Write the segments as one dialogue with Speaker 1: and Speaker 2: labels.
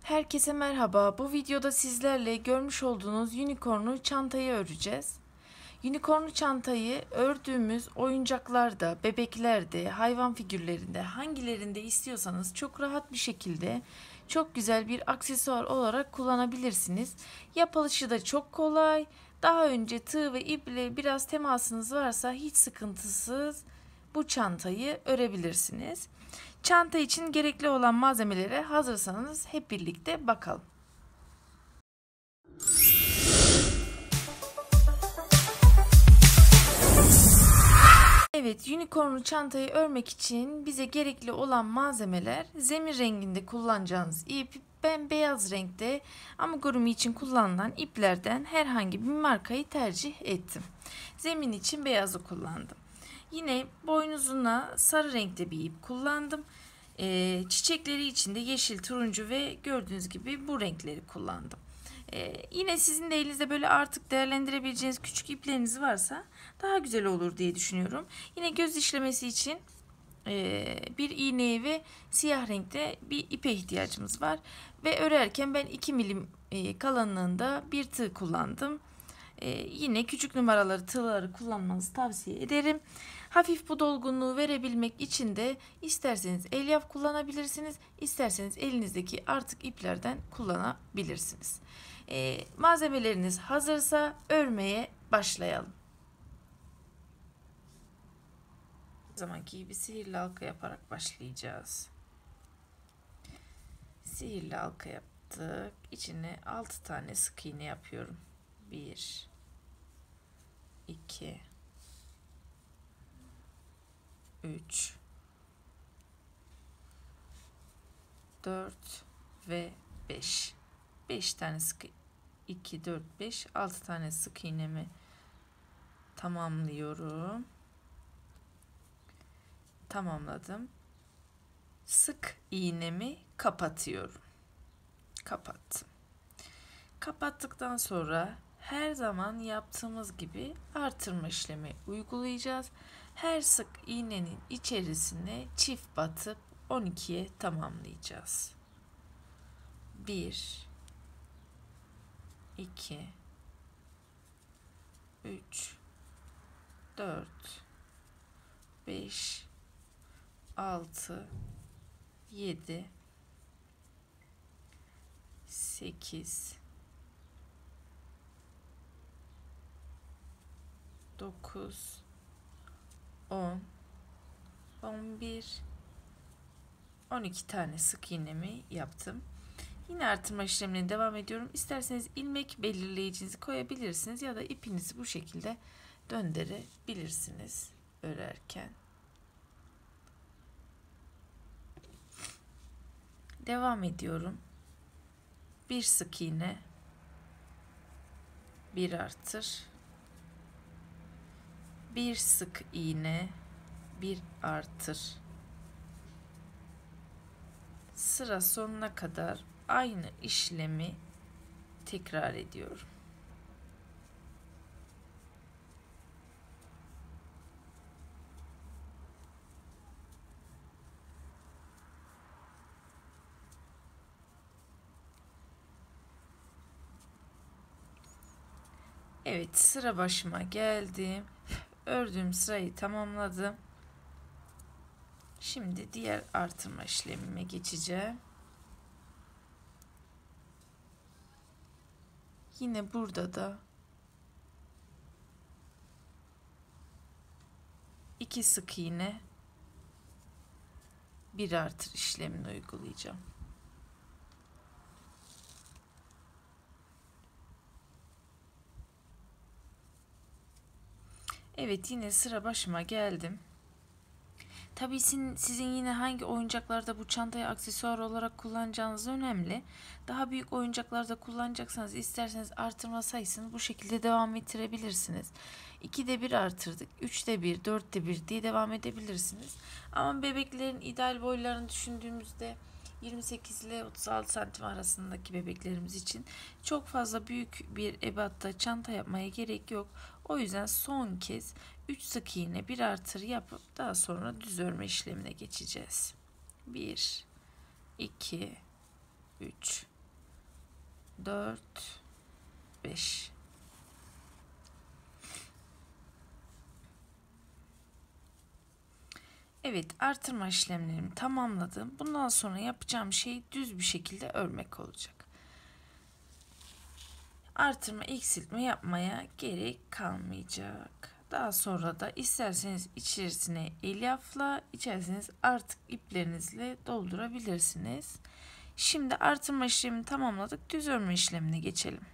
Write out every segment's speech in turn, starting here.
Speaker 1: Herkese merhaba. Bu videoda sizlerle görmüş olduğunuz unicornlu çantayı öreceğiz. Unicornlu çantayı ördüğümüz oyuncaklarda, bebeklerde, hayvan figürlerinde, hangilerinde istiyorsanız çok rahat bir şekilde çok güzel bir aksesuar olarak kullanabilirsiniz. Yapılışı da çok kolay. Daha önce tığ ve iple biraz temasınız varsa hiç sıkıntısız bu çantayı örebilirsiniz. Çanta için gerekli olan malzemelere hazırsanız hep birlikte bakalım. Evet, unicornlu çantayı örmek için bize gerekli olan malzemeler zemin renginde kullanacağınız ip. Ben beyaz renkte amigurumi için kullanılan iplerden herhangi bir markayı tercih ettim. Zemin için beyazı kullandım. Yine boynuzuna sarı renkte bir ip kullandım. Çiçekleri için de yeşil, turuncu ve gördüğünüz gibi bu renkleri kullandım. Yine sizin de elinizde böyle artık değerlendirebileceğiniz küçük ipleriniz varsa daha güzel olur diye düşünüyorum. Yine göz işlemesi için bir iğneye ve siyah renkte bir ipe ihtiyacımız var. Ve örerken ben 2 milim kalınlığında bir tığ kullandım. Yine küçük numaraları tığları kullanmanızı tavsiye ederim. Hafif bu dolgunluğu verebilmek için de isterseniz elyaf kullanabilirsiniz, isterseniz elinizdeki artık iplerden kullanabilirsiniz. Malzemeleriniz hazırsa örmeye başlayalım. Her zamanki gibi sihirli halka yaparak başlayacağız. Sihirli halka yaptık. İçine 6 tane sık iğne yapıyorum. 1 2 3 4 ve 5. 5 tane sık 2 4 5 6 tane sık iğnemi tamamlıyorum. Tamamladım. Sık iğnemi kapatıyorum. Kapattım. Kapattıktan sonra her zaman yaptığımız gibi artırma işlemi uygulayacağız. Her sık iğnenin içerisine çift batıp 12'ye tamamlayacağız. 1 2 3 4 5 6 7 8 9 10 11 12 tane sık iğnemi yaptım. Yine artırma işlemine devam ediyorum. İsterseniz ilmek belirleyicinizi koyabilirsiniz ya da ipinizi bu şekilde döndürebilirsiniz örerken. Devam ediyorum. Bir sık iğne, bir artır, bir sık iğne, bir artır. Sıra sonuna kadar aynı işlemi tekrar ediyorum. Evet, sıra başıma geldim. Ördüğüm sırayı tamamladım. Şimdi diğer artırma işlemime geçeceğim. Yine burada da 2 sık iğne, bir artır işlemini uygulayacağım. Evet, yine sıra başıma geldim. Tabii sizin yine hangi oyuncaklarda bu çantayı aksesuar olarak kullanacağınız önemli. Daha büyük oyuncaklarda kullanacaksanız isterseniz artırma sayısını bu şekilde devam ettirebilirsiniz. 2'de 1 artırdık, 3'te 1, 4'te 1 diye devam edebilirsiniz. Ama bebeklerin ideal boylarını düşündüğümüzde 28 ile 36 santim arasındaki bebeklerimiz için çok fazla büyük bir ebatta çanta yapmaya gerek yok. O yüzden son kez 3 sık iğne bir artır yapıp daha sonra düz örme işlemine geçeceğiz. 1 2 3 4, 5. Evet, artırma işlemlerimi tamamladım. Bundan sonra yapacağım şey düz bir şekilde örmek olacak. Artırma, eksiltme yapmaya gerek kalmayacak. Daha sonra da isterseniz içerisine elyafla, isterseniz artık iplerinizle doldurabilirsiniz. Şimdi artırma işlemini tamamladık. Düz örme işlemine geçelim.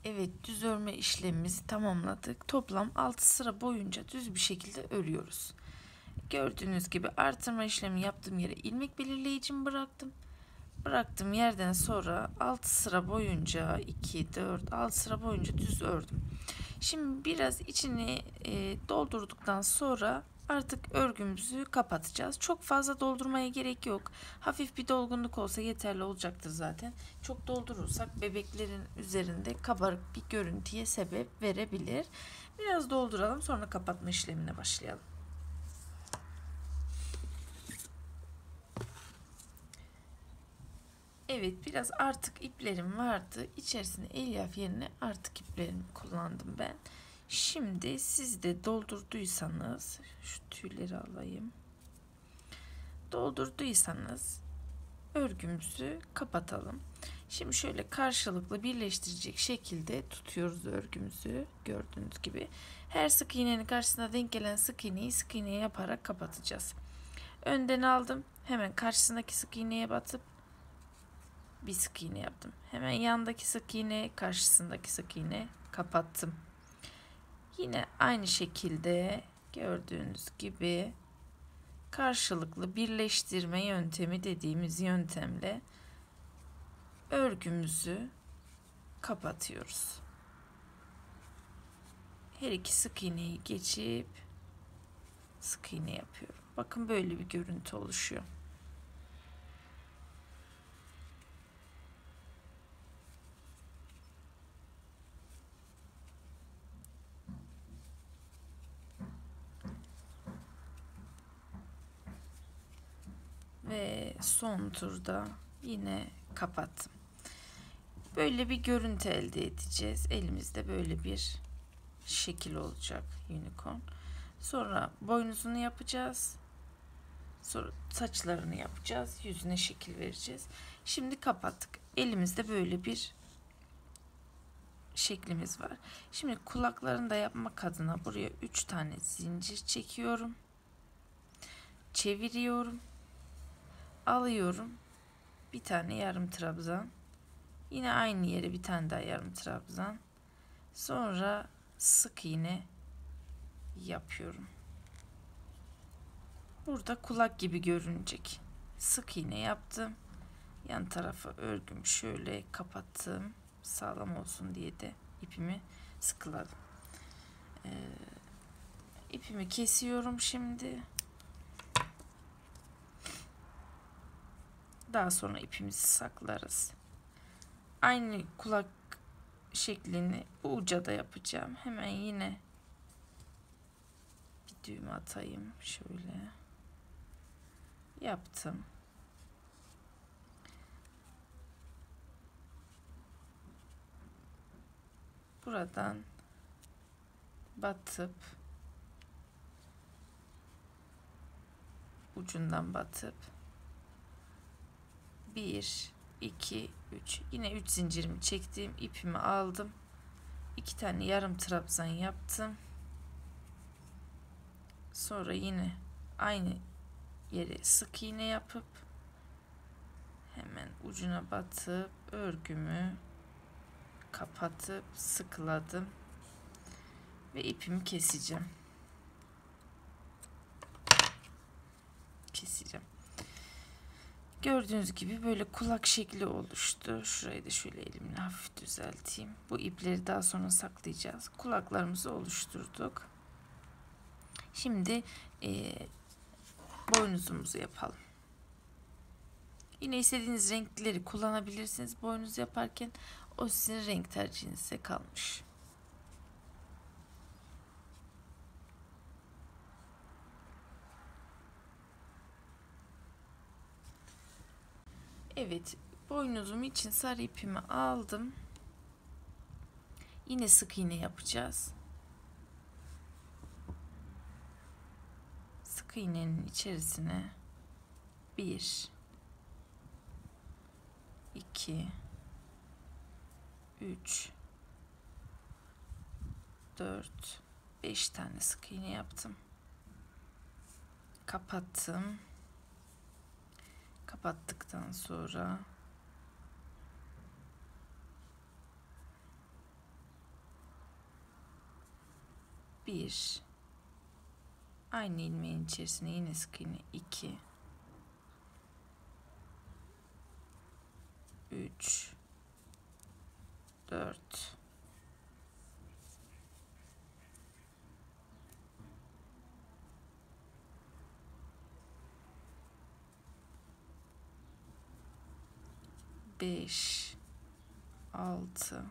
Speaker 1: Evet, düz örme işlemimizi tamamladık. Toplam 6 sıra boyunca düz bir şekilde örüyoruz. Gördüğünüz gibi artırma işlemi yaptığım yere ilmek belirleyicimi bıraktım. Bıraktığım yerden sonra 6 sıra boyunca 2, 4, 6 sıra boyunca düz ördüm. Şimdi biraz içini doldurduktan sonra artık örgümüzü kapatacağız. Çok fazla doldurmaya gerek yok. Hafif bir dolgunluk olsa yeterli olacaktır zaten. Çok doldurursak bebeklerin üzerinde kabarık bir görüntüye sebep verebilir. Biraz dolduralım, sonra kapatma işlemine başlayalım. Evet, biraz artık iplerim vardı. İçerisine elyaf yerine artık iplerimi kullandım ben. Şimdi siz de doldurduysanız, şu tüyleri alayım. Doldurduysanız örgümüzü kapatalım. Şimdi şöyle karşılıklı birleştirecek şekilde tutuyoruz örgümüzü. Gördüğünüz gibi. Her sık iğnenin karşısına denk gelen sık iğneyi sık iğne yaparak kapatacağız. Önden aldım. Hemen karşısındaki sık iğneye batıp bir sık iğne yaptım. Hemen yandaki sık iğne, karşısındaki sık iğne kapattım. Yine aynı şekilde gördüğünüz gibi karşılıklı birleştirme yöntemi dediğimiz yöntemle örgümüzü kapatıyoruz. Her iki sık iğneyi geçip sık iğne yapıyorum. Bakın böyle bir görüntü oluşuyor. Ve son turda yine kapattım. Böyle bir görüntü elde edeceğiz. Elimizde böyle bir şekil olacak unicorn. Sonra boynuzunu yapacağız. Sonra saçlarını yapacağız. Yüzüne şekil vereceğiz. Şimdi kapattık. Elimizde böyle bir şeklimiz var. Şimdi kulaklarını da yapmak adına buraya 3 tane zincir çekiyorum. Çeviriyorum. Alıyorum. Bir tane yarım trabzan. Yine aynı yere bir tane daha yarım trabzan. Sonra sık iğne yapıyorum. Burada kulak gibi görünecek. Sık iğne yaptım. Yan tarafa örgümü şöyle kapattım. Sağlam olsun diye de ipimi sıkıladım. İpimi kesiyorum şimdi. Daha sonra ipimizi saklarız. Aynı kulak şeklini bu uca da yapacağım. Hemen yine bir düğüm atayım. Şöyle yaptım. Buradan batıp ucundan batıp 1 2 3 yine 3 zincirimi çektim, ipimi aldım, 2 tane yarım trabzan yaptım. Sonra yine aynı yere sık iğne yapıp hemen ucuna batıp örgümü kapatıp sıkıladım ve ipimi keseceğim. Gördüğünüz gibi böyle kulak şekli oluştu. Şurayı da şöyle elimle hafif düzelteyim. Bu ipleri daha sonra saklayacağız. Kulaklarımızı oluşturduk. Şimdi boynuzumuzu yapalım. Yine istediğiniz renkleri kullanabilirsiniz boynuz yaparken. O sizin renk tercihinize kalmış. Evet, Boynuzum için sarı ipimi aldım. Yine sık iğne yapacağız. Sık iğnenin içerisine 1 2 3 4 5 tane sık iğne yaptım. Kapattım. Kapattıktan sonra bir, aynı ilmeğin içerisine yine sık iğne 2 3 4 5 6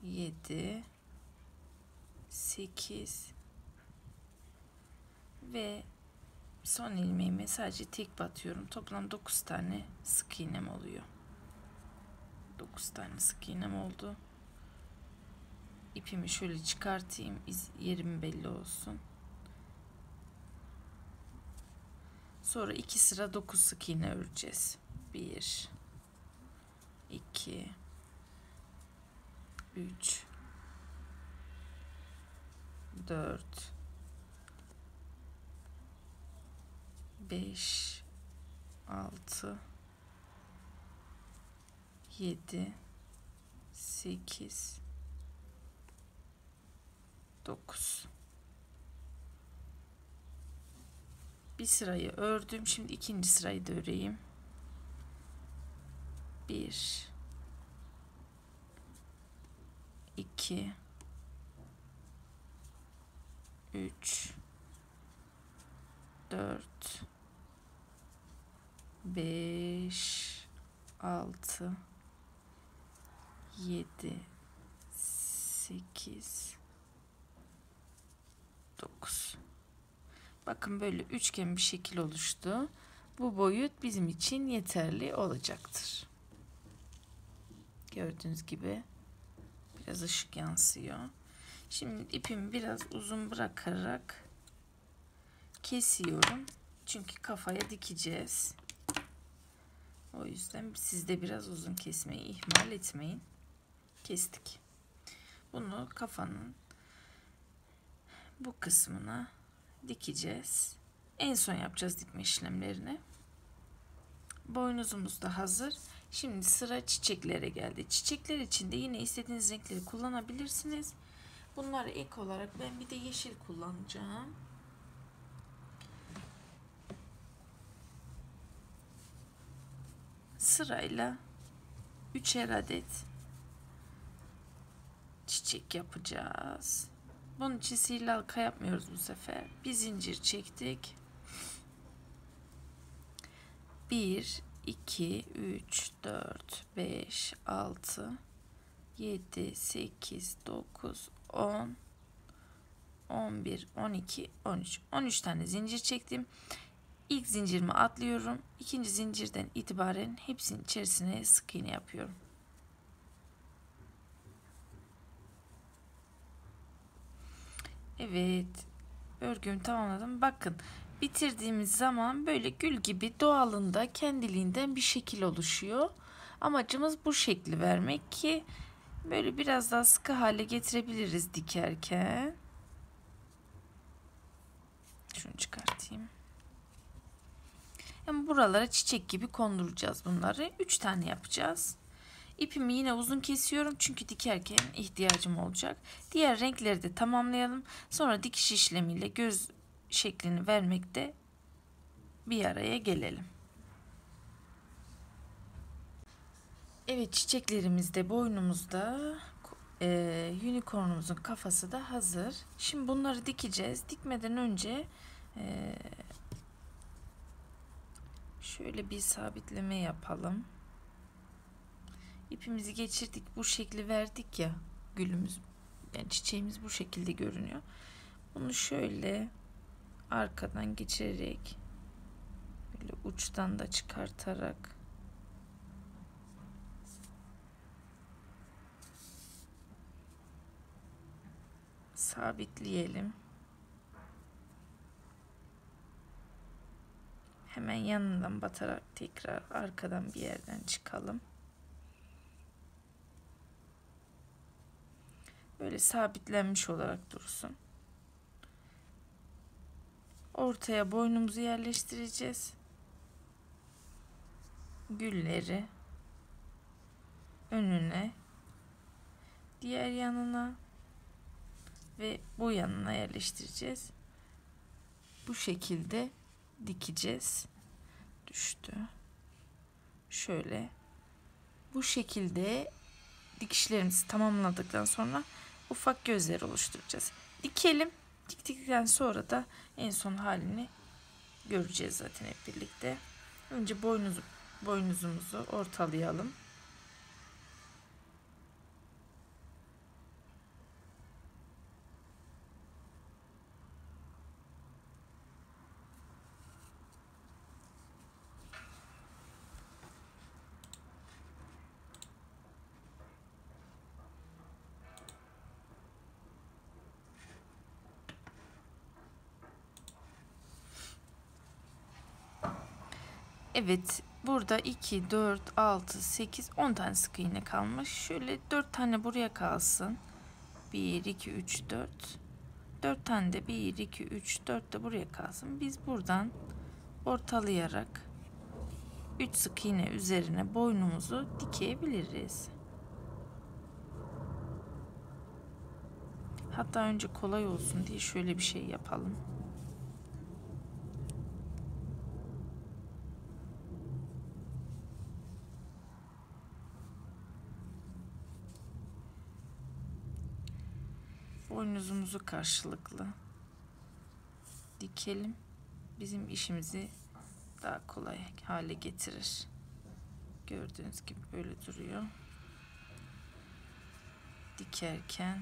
Speaker 1: 7 8 ve son ilmeğime sadece tek batıyorum. Toplam 9 tane sık iğnem oluyor. 9 tane sık iğnem oldu. İpimi şöyle çıkartayım. Yerim belli olsun. Sonra 2 sıra 9 sık iğne öreceğiz. 1 2 3 4 5 6 7 8 9. Bir sırayı ördüm. Şimdi ikinci sırayı da öreyim. 1 2 3 4 5 6 7 8 9. Bakın böyle üçgen bir şekil oluştu. Bu boyut bizim için yeterli olacaktır. Gördüğünüz gibi biraz ışık yansıyor. Şimdi ipimi biraz uzun bırakarak kesiyorum. Çünkü kafaya dikeceğiz. O yüzden siz de biraz uzun kesmeyi ihmal etmeyin. Kestik. Bunu kafanın bu kısmına dikeceğiz. En son yapacağız dikme işlemlerini. Boynuzumuz da hazır. Şimdi sıra çiçeklere geldi. Çiçekler için de yine istediğiniz renkleri kullanabilirsiniz. Bunları ek olarak ben bir de yeşil kullanacağım. Sırayla 3'er adet çiçek yapacağız. Bunun için sihirli halka yapmıyoruz bu sefer. Bir zincir çektik. 1 2 3 4 5 6 7 8 9 10 11 12 13 13 tane zincir çektim. İlk zincirimi atlıyorum. İkinci zincirden itibaren hepsinin içerisine sık iğne yapıyorum. Evet, örgümü tamamladım. Bakın, bitirdiğimiz zaman böyle gül gibi doğalında kendiliğinden bir şekil oluşuyor. Amacımız bu şekli vermek ki böyle biraz daha sıkı hale getirebiliriz dikerken. Şunu çıkartayım. Yani buralara çiçek gibi konduracağız bunları. 3 tane yapacağız. İpimi yine uzun kesiyorum çünkü dikerken ihtiyacım olacak. Diğer renkleri de tamamlayalım. Sonra dikiş işlemiyle göz şeklini vermekte bir araya gelelim. Evet, çiçeklerimiz de boynumuzda, unicornumuzun kafası da hazır. Şimdi bunları dikeceğiz. Dikmeden önce şöyle bir sabitleme yapalım. İpimizi geçirdik, bu şekli verdik ya, gülümüz, yani çiçeğimiz bu şekilde görünüyor. Bunu şöyle arkadan geçirerek böyle uçtan da çıkartarak sabitleyelim. Hemen yanından batarak tekrar arkadan bir yerden çıkalım. Böyle sabitlenmiş olarak dursun. Ortaya boynumuzu yerleştireceğiz. Gülleri önüne, diğer yanına ve bu yanına yerleştireceğiz. Bu şekilde dikeceğiz. Düştü. Şöyle. Bu şekilde dikişlerimizi tamamladıktan sonra ufak gözler oluşturacağız. Dikelim. Diktikten sonra da en son halini göreceğiz zaten hep birlikte. Önce boynuzumuzu ortalayalım. Evet, burada 2, 4, 6, 8, 10 tane sık iğne kalmış. Şöyle 4 tane buraya kalsın. 1, 2, 3, 4. 4 tane de 1, 2, 3, 4 de buraya kalsın. Biz buradan ortalayarak 3 sık iğne üzerine boynumuzu dikebiliriz. Hatta önce kolay olsun diye şöyle bir şey yapalım. Boynuzumuzu karşılıklı dikelim. Bizim işimizi daha kolay hale getirir. Gördüğünüz gibi böyle duruyor. Dikerken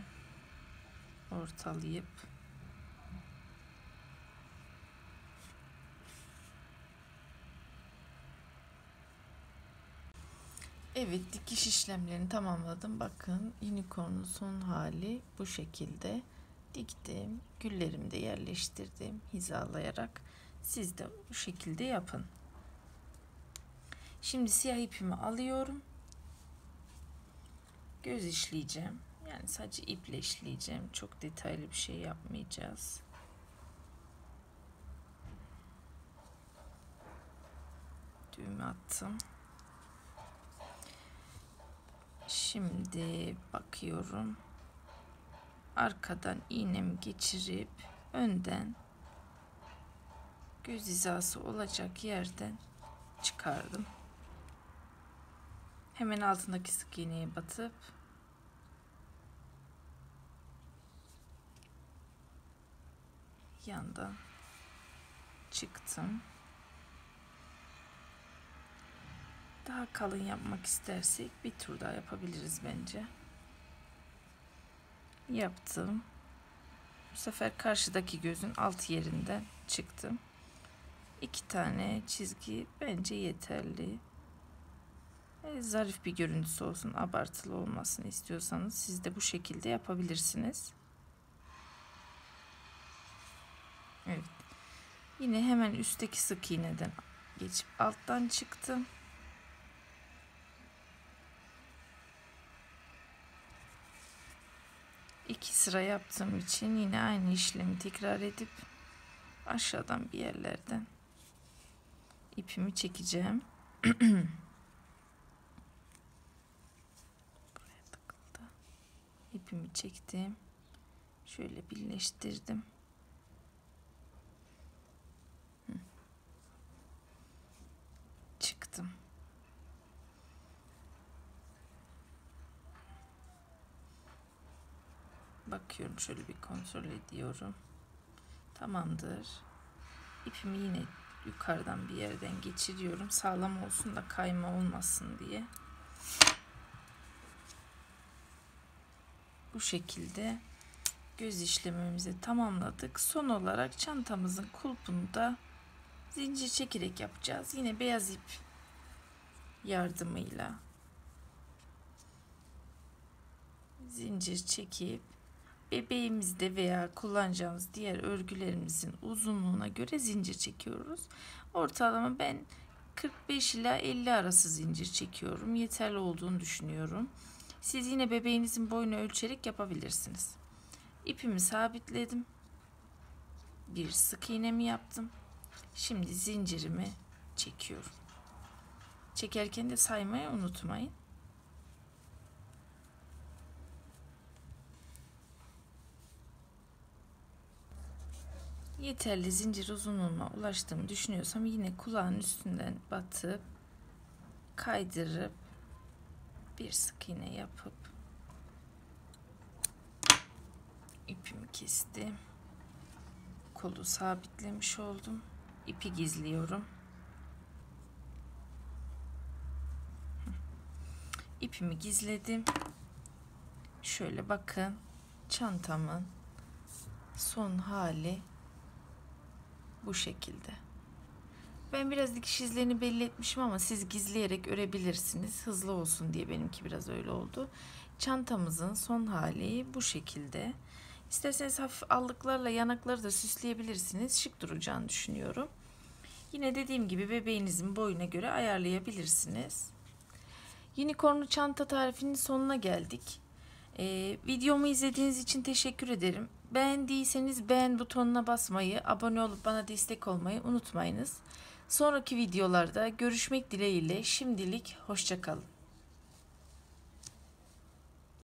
Speaker 1: ortalayıp evet, dikiş işlemlerini tamamladım. Bakın, unicorn'un son hali bu şekilde. Diktim, güllerimi de yerleştirdim hizalayarak. Siz de bu şekilde yapın. Şimdi siyah ipimi alıyorum. Göz işleyeceğim. Yani sadece iple işleyeceğim. Çok detaylı bir şey yapmayacağız. Düğme attım. Şimdi bakıyorum. Arkadan iğnemi geçirip önden göz hizası olacak yerden çıkardım. Hemen altındaki sık iğneye batıp yandan çıktım. Daha kalın yapmak istersek bir tur daha yapabiliriz bence. Yaptım. Bu sefer karşıdaki gözün alt yerinden çıktım. 2 tane çizgi bence yeterli. Zarif bir görüntüsü olsun, abartılı olmasını istiyorsanız siz de bu şekilde yapabilirsiniz. Evet. Yine hemen üstteki sık iğneden geçip alttan çıktım. İki sıra yaptığım için yine aynı işlemi tekrar edip aşağıdan bir yerlerden ipimi çekeceğim. Buraya takıldı. İpimi çektim. Şöyle birleştirdim. Çıktım. Bakıyorum, şöyle bir kontrol ediyorum. Tamamdır. İpimi yine yukarıdan bir yerden geçiriyorum. Sağlam olsun da kayma olmasın diye. Bu şekilde göz işlemimizi tamamladık. Son olarak çantamızın kulpunu da zincir çekerek yapacağız. Yine beyaz ip yardımıyla zincir çekip bebeğimizde veya kullanacağımız diğer örgülerimizin uzunluğuna göre zincir çekiyoruz. Ortalama ben 45 ila 50 arası zincir çekiyorum. Yeterli olduğunu düşünüyorum. Siz yine bebeğinizin boyunu ölçerek yapabilirsiniz. İpimi sabitledim. Bir sık iğnemi yaptım. Şimdi zincirimi çekiyorum. Çekerken de saymayı unutmayın. Yeterli zincir uzunluğuna ulaştığımı düşünüyorsam yine kulağın üstünden batıp kaydırıp bir sık iğne yapıp ipimi kestim. Kolu sabitlemiş oldum. İpi gizliyorum. İpimi gizledim. Şöyle bakın, çantamın son hali bu şekilde. Ben biraz dikiş izlerini belli etmişim ama siz gizleyerek örebilirsiniz. Hızlı olsun diye benimki biraz öyle oldu. Çantamızın son hali bu şekilde. İsterseniz hafif allıklarla yanakları da süsleyebilirsiniz. Şık duracağını düşünüyorum. Yine dediğim gibi bebeğinizin boyuna göre ayarlayabilirsiniz. Unicornlu çanta tarifinin sonuna geldik. Videomu izlediğiniz için teşekkür ederim. Beğendiyseniz beğen butonuna basmayı, abone olup bana destek olmayı unutmayınız. Sonraki videolarda görüşmek dileğiyle şimdilik hoşça kalın.